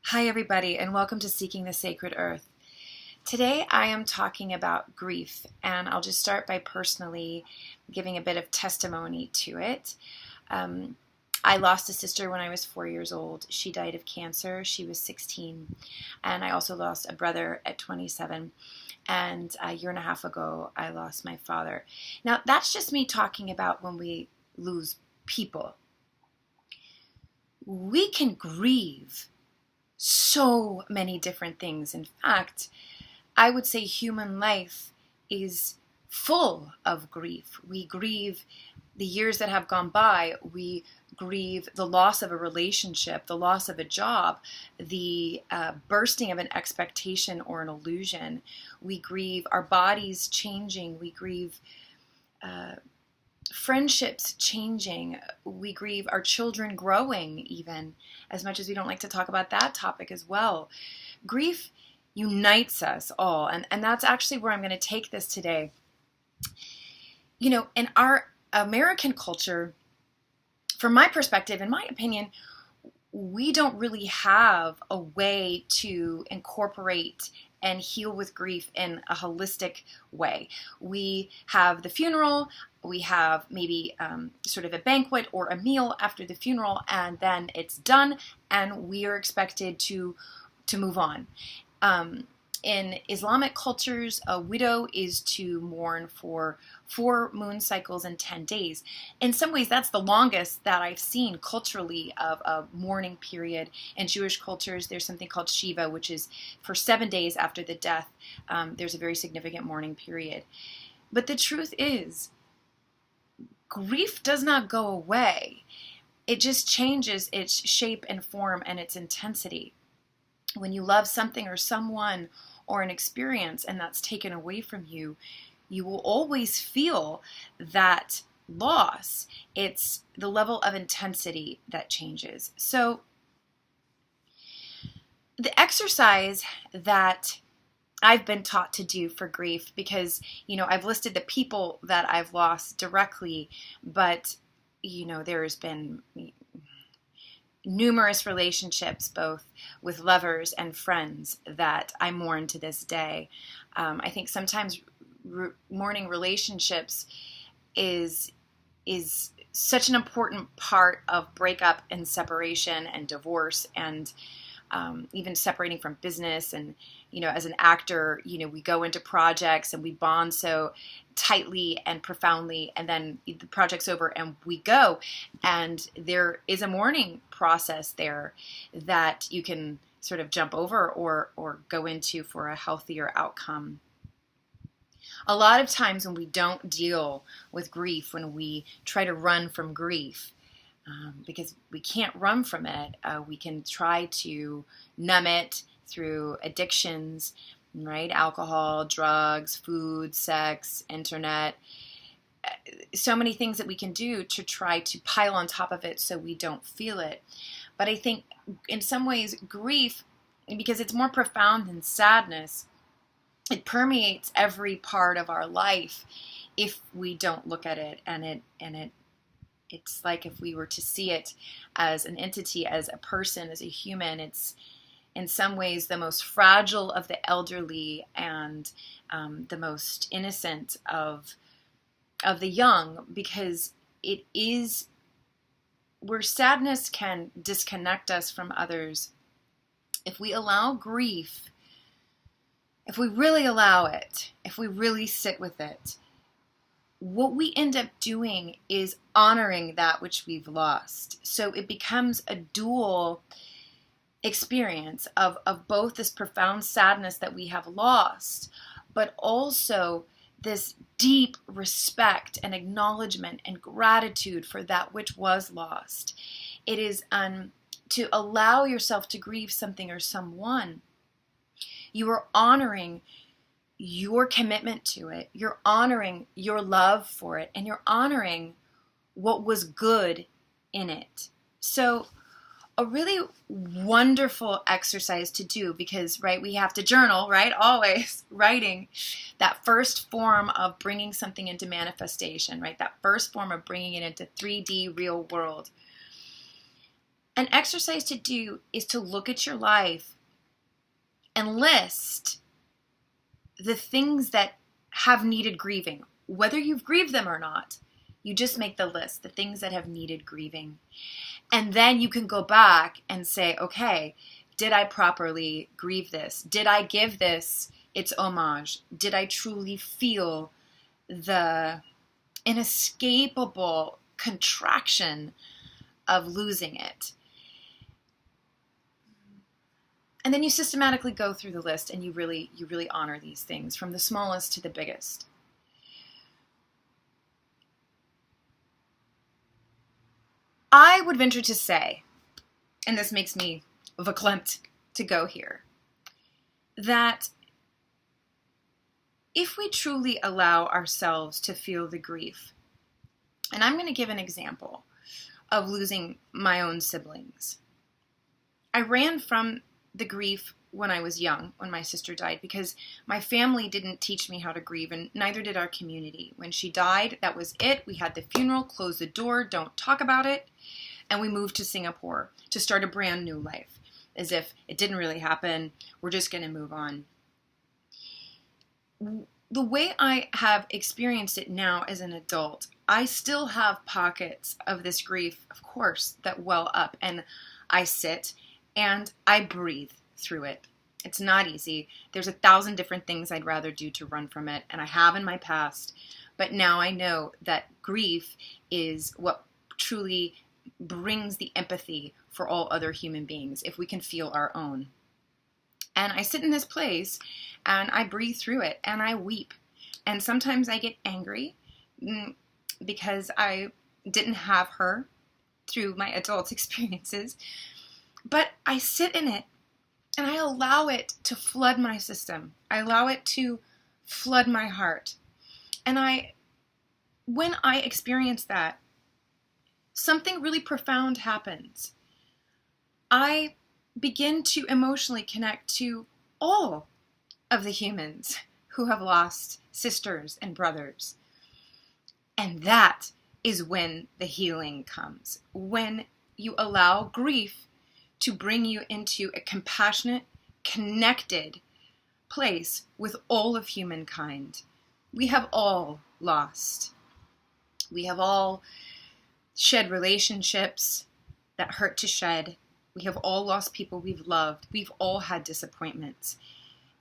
Hi everybody, and welcome to Seeking the Sacred Earth. Today I am talking about grief, and I'll just start by personally giving a bit of testimony to it. I lost a sister when I was 4 years old. She died of cancer. She was 16. And I also lost a brother at 27. And a year and a half ago, I lost my father. Now, that's just me talking about when we lose people. We can grieve so many different things. In fact, I would say human life is full of grief. We grieve the years that have gone by. We grieve the loss of a relationship, the loss of a job, the bursting of an expectation or an illusion. We grieve our bodies changing. We grieve friendships changing. We grieve our children growing, even, as much as we don't like to talk about that topic as well. Grief unites us all, and that's actually where I'm going to take this today. You know, in our American culture, from my perspective, in my opinion, we don't really have a way to incorporate and heal with grief in a holistic way. We have the funeral, we have maybe sort of a banquet or a meal after the funeral, and then it's done, and we are expected to move on. In Islamic cultures, a widow is to mourn for 4 moon cycles and 10 days. In some ways, that's the longest that I've seen culturally of a mourning period. In Jewish cultures, there's something called Shiva, which is for 7 days after the death. There's a very significant mourning period. But the truth is, grief does not go away. It just changes its shape and form and its intensity. When you love something or someone or an experience and that's taken away from you, you will always feel that loss. It's the level of intensity that changes. So the exercise that I've been taught to do for grief, because, you know, I've listed the people that I've lost directly, but, you know, there's been numerous relationships, both with lovers and friends, that I mourn to this day. I think sometimes mourning relationships is such an important part of breakup and separation and divorce, and even separating from business. And, you know, as an actor, you know, we go into projects and we bond so tightly and profoundly, and then the project's over and we go, and there is a mourning process there that you can sort of jump over or go into for a healthier outcome. A lot of times when we don't deal with grief, when we try to run from grief, because we can't run from it, we can try to numb it through addictions, right? Alcohol, drugs, food, sex, internet, so many things that we can do to try to pile on top of it so we don't feel it. But I think in some ways grief, because it's more profound than sadness, it permeates every part of our life if we don't look at it, and it's like if we were to see it as an entity, as a person, as a human. It's in some ways the most fragile of the elderly, and the most innocent of the young, because it is where sadness can disconnect us from others. If we allow grief, if we really allow it, if we really sit with it, what we end up doing is honoring that which we've lost. So it becomes a dual experience of both this profound sadness that we have lost, but also this deep respect and acknowledgement and gratitude for that which was lost. It is to allow yourself to grieve something or someone. You are honoring your commitment to it. You're honoring your love for it, and you're honoring what was good in it. So a really wonderful exercise to do, because, right, we have to journal, right? Always writing, that first form of bringing something into manifestation, right? That first form of bringing it into 3D real world. An exercise to do is to look at your life and list the things that have needed grieving, whether you've grieved them or not. You just make the list, the things that have needed grieving. And then you can go back and say, okay, did I properly grieve this? Did I give this its homage? Did I truly feel the inescapable contraction of losing it? And then you systematically go through the list and you really honor these things, from the smallest to the biggest. I would venture to say, and this makes me verklempt to go here, that if we truly allow ourselves to feel the grief, and I'm going to give an example of losing my own siblings. I ran from the grief when I was young, when my sister died, because my family didn't teach me how to grieve, and neither did our community. When she died, that was it. We had the funeral, closed the door, don't talk about it, and we moved to Singapore to start a brand new life, as if it didn't really happen. We're just going to move on. The way I have experienced it now as an adult, I still have pockets of this grief, of course, that well up, and I sit and I breathe through it. It's not easy. There's 1,000 different things I'd rather do to run from it, and I have in my past. But now I know that grief is what truly brings the empathy for all other human beings, if we can feel our own. And I sit in this place, and I breathe through it, and I weep. And sometimes I get angry because I didn't have her through my adult experiences. But I sit in it, and I allow it to flood my system. I allow it to flood my heart. And when I experience that, something really profound happens. I begin to emotionally connect to all of the humans who have lost sisters and brothers. And that is when the healing comes. When you allow grief to bring you into a compassionate, connected place with all of humankind. We have all lost. We have all shed relationships that hurt to shed. We have all lost people we've loved. We've all had disappointments.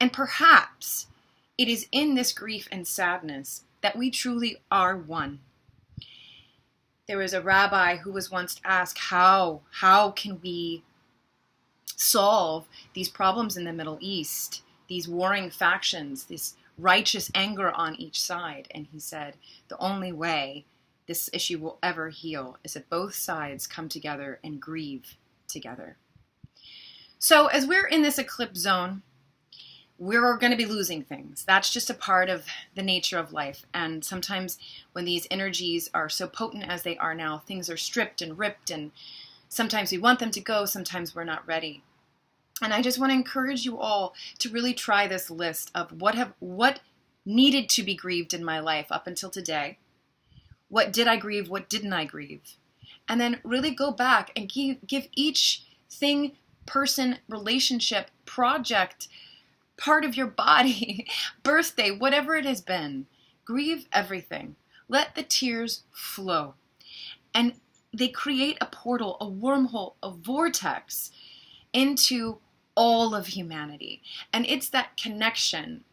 And perhaps it is in this grief and sadness that we truly are one. There was a rabbi who was once asked, how can we solve these problems in the Middle East, these warring factions, this righteous anger on each side? And he said, the only way this issue will ever heal is if both sides come together and grieve together. So as we're in this eclipse zone, we're going to be losing things. That's just a part of the nature of life. And sometimes when these energies are so potent as they are now, things are stripped and ripped, and sometimes we want them to go, sometimes we're not ready. And I just want to encourage you all to really try this list of what needed to be grieved in my life up until today. What did I grieve? What didn't I grieve? And then really go back and give each thing, person, relationship, project, part of your body, birthday, whatever it has been. Grieve everything. Let the tears flow. And they create a portal, a wormhole, a vortex into all of humanity. And it's that connection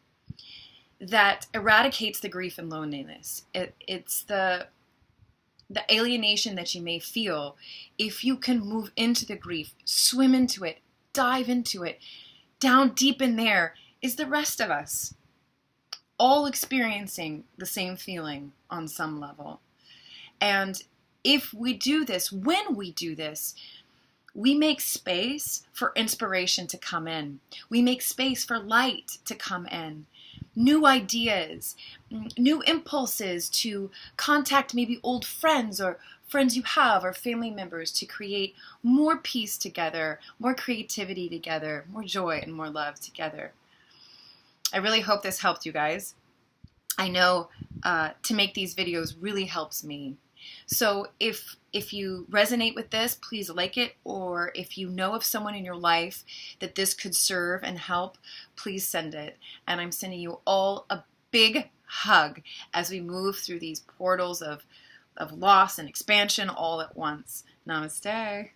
that eradicates the grief and loneliness. It's the alienation that you may feel if you can move into the grief, swim into it, dive into it. Down deep in there is the rest of us, all experiencing the same feeling on some level. And if we do this, when we do this, we make space for inspiration to come in. We make space for light to come in. New ideas, new impulses to contact maybe old friends or friends you have or family members to create more peace together, more creativity together, more joy and more love together. I really hope this helped you guys. I know to make these videos really helps me. So if you resonate with this, please like it, or if you know of someone in your life that this could serve and help, please send it. And I'm sending you all a big hug as we move through these portals of loss and expansion all at once. Namaste.